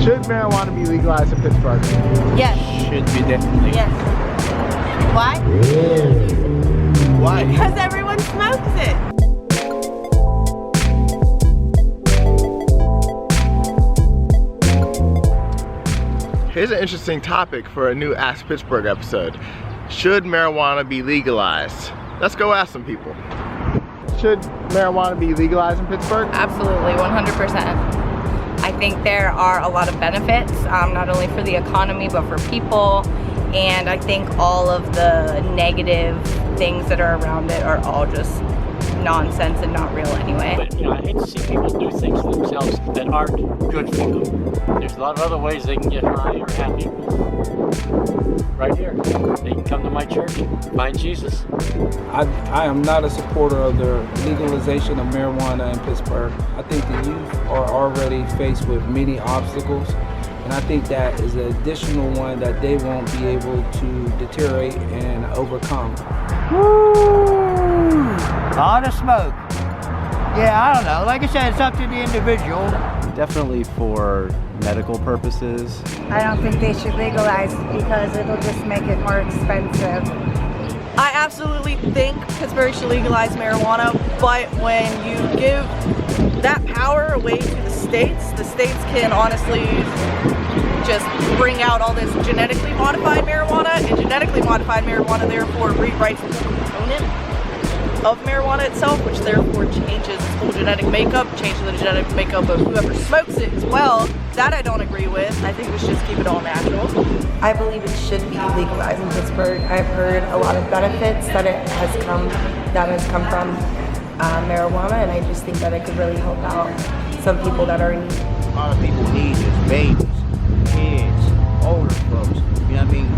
Should marijuana be legalized in Pittsburgh? Yes. Should be, definitely. Yes. Why? Why? Because everyone smokes it. Here's an interesting topic for a new Ask Pittsburgh episode. Should marijuana be legalized? Let's go ask some people. Should marijuana be legalized in Pittsburgh? Absolutely, 100%. I think there are a lot of benefits, not only for the economy, but for people. And I think all of the negative things that are around it are all just nonsense and not real anyway. But, you know, I hate to see people do things to themselves that aren't good for them. There's a lot of other ways they can get high or happy. Right here. They can come to my church, find Jesus. I am not a supporter of the legalization of marijuana in Pittsburgh. I think the youth are already faced with many obstacles, and I think that is an additional one that they won't be able to deteriorate and overcome. Woo! Lot of smoke. Yeah, I don't know. Like I said, it's up to the individual. Definitely for medical purposes. I don't think they should legalize it because it'll just make it more expensive. I absolutely think Pittsburgh should legalize marijuana, but when you give that power away to the states can honestly just bring out all this genetically modified marijuana, and genetically modified marijuana therefore rewrites the component of marijuana itself, which therefore changes its whole genetic makeup, changes the genetic makeup of whoever smokes it as well. That I don't agree with. I think we should just keep it all natural. I believe it should be legalized in Pittsburgh. I've heard a lot of benefits that has come from marijuana, and I just think that it could really help out some people that are in need. A lot of people need is babies, kids, older folks. You know what I mean?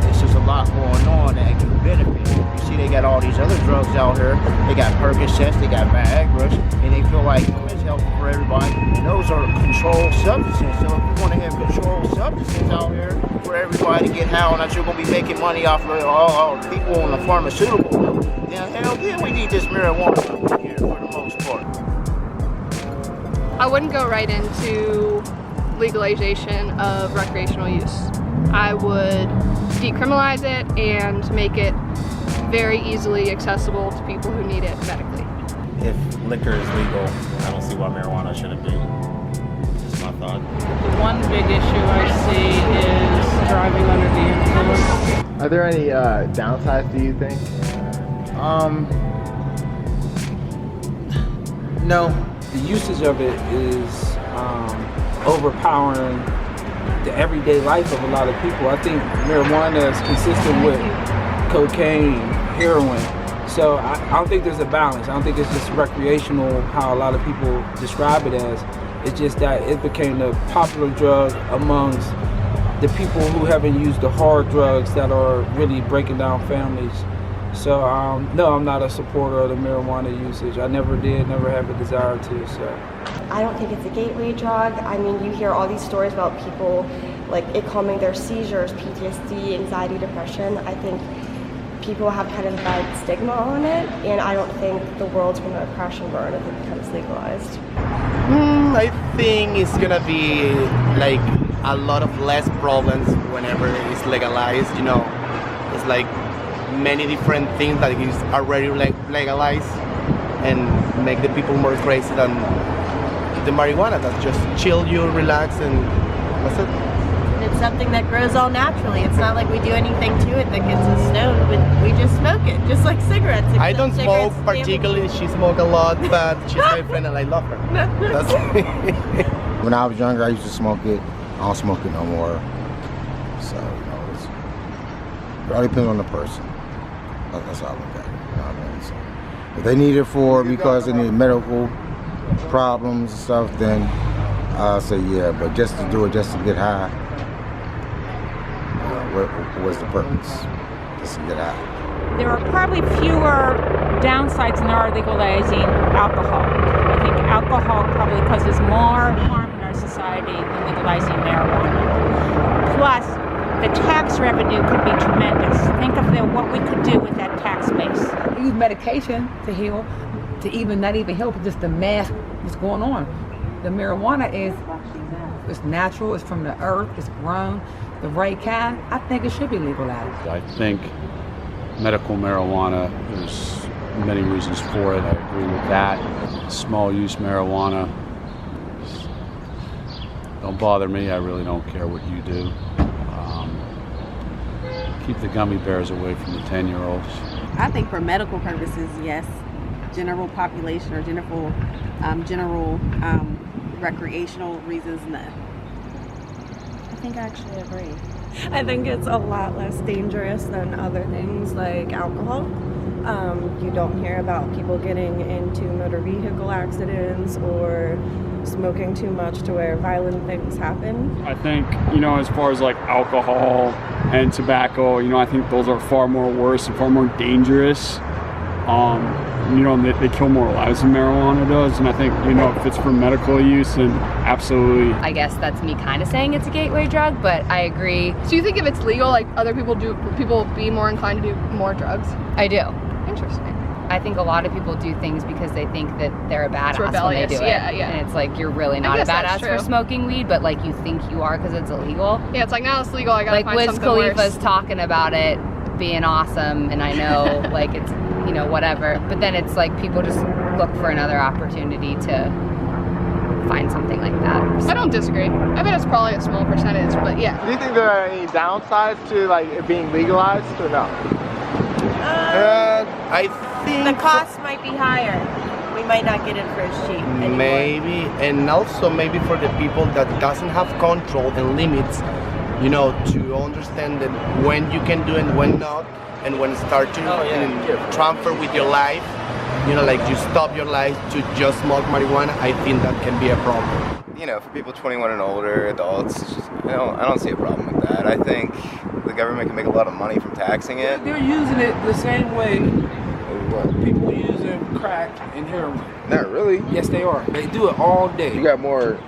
It's just a lot going on that can benefit. You see, they got all these other drugs out here. They got Percocets, they got Viagra, and they feel like it's healthy for everybody. And those are controlled substances. So if you want to have controlled substances out here for everybody to get high, and that you're going to be making money off of all people on the pharmaceutical, then hell yeah, we need this marijuana here for the most part. I wouldn't go right into legalization of recreational use. I would decriminalize it and make it very easily accessible to people who need it medically. If liquor is legal, I don't see why marijuana shouldn't be. Just my thought. The one big issue I see is driving under the influence. Are there any downsides, do you think? No, the usage of it is overpowering the everyday life of a lot of people. I think marijuana is consistent with cocaine, heroin. So I don't think there's a balance. I don't think it's just recreational how a lot of people describe it as. It's just that it became a popular drug amongst the people who haven't used the hard drugs that are really breaking down families. So no, I'm not a supporter of the marijuana usage. I never did, never have a desire to. So I don't think it's a gateway drug. I mean, you hear all these stories about people like it calming their seizures, PTSD, anxiety, depression. I think people have kind of a bad stigma on it, and I don't think the world's going to crash and burn if it becomes legalized. I think it's gonna be like a lot of less problems whenever it's legalized. You know, it's like many different things that is already legalized and make the people more crazy than the marijuana that just chill you, relax, and that's it. It's something that grows all naturally. It's not like we do anything to it that gets us stoned. We just smoke it, just like cigarettes. I don't smoke particularly. She smokes a lot, but she's my friend and I love her. That's When I was younger, I used to smoke it. I don't smoke it no more. So, you know, it all depends on the person. That's how I look at it. You know what I mean? So, if they need it for because they need medical problems and stuff, then I'll say yeah. But just to do it just to get high, what's the purpose? Just to get high. There are probably fewer downsides than there are legalizing alcohol. I think alcohol probably causes more harm in our society than legalizing marijuana. Plus, the tax revenue could be tremendous. Think of what we could do with that tax base. Use medication to heal, to even not even help, just to mask what's going on. The marijuana is it's natural, it's from the earth, it's grown, the right kind, I think it should be legalized. I think medical marijuana, there's many reasons for it. I agree with that. Small use marijuana, don't bother me. I really don't care what you do. Keep the gummy bears away from the 10-year-olds. I think for medical purposes, yes. General population or general recreational reasons, no. I think I actually agree. I think it's a lot less dangerous than other things like alcohol. You don't hear about people getting into motor vehicle accidents or smoking too much to where violent things happen. I think, as far as like alcohol and tobacco, I think those are far more worse and far more dangerous. They kill more lives than marijuana does, and I think, if it's for medical use, then absolutely. I guess that's me kind of saying it's a gateway drug, but I agree. So you think if it's legal, like other people be more inclined to do more drugs? I do. Interesting. I think a lot of people do things because they think that they're a badass when they do it. Yeah. And it's like, you're really not a badass for smoking weed, but like you think you are because it's illegal. Yeah, it's like, now it's legal, I gotta find something worse. Like Wiz Khalifa's talking about it being awesome, and I know like it's, whatever. But then it's like people just look for another opportunity to find something like that. I don't disagree. I bet it's probably a small percentage, but yeah. Do you think there are any downsides to like it being legalized or no? I think the cost might be higher. We might not get it for as cheap anymore. Maybe, and also maybe for the people that doesn't have control and limits, to understand that when you can do and when not, and when start to transfer with your life, like you stop your life to just smoke marijuana, I think that can be a problem. For people 21 and older, adults, I don't see a problem with that. I think the government can make a lot of money from taxing it. They're using it the same way people using crack and heroin. Not really. Yes, they are. They do it all day. You got more.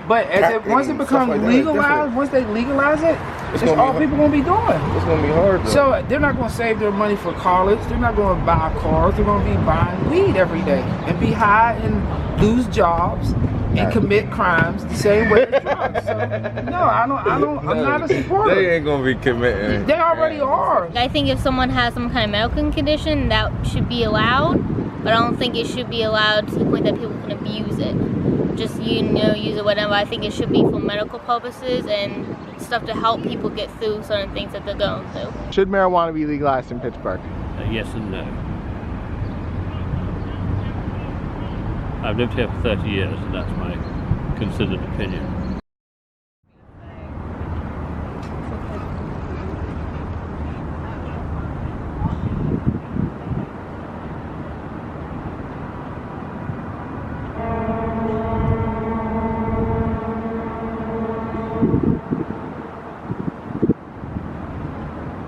But once it becomes legalized, once they legalize it, it's all people gonna be doing. It's gonna be hard though. So they're not gonna save their money for college. They're not gonna buy cars. They're gonna be buying weed every day and be high and lose jobs and commit crimes the same way as drugs. So no, I'm not a supporter. They ain't gonna be committing. They already are. I think if someone has some kind of medical condition, that should be allowed. But I don't think it should be allowed to the point that people can abuse it. Just, use it whatever. I think it should be for medical purposes and stuff to help people get through certain things that they're going through. Should marijuana be legalized in Pittsburgh? Yes and no. I've lived here for 30 years, and that's my considered opinion.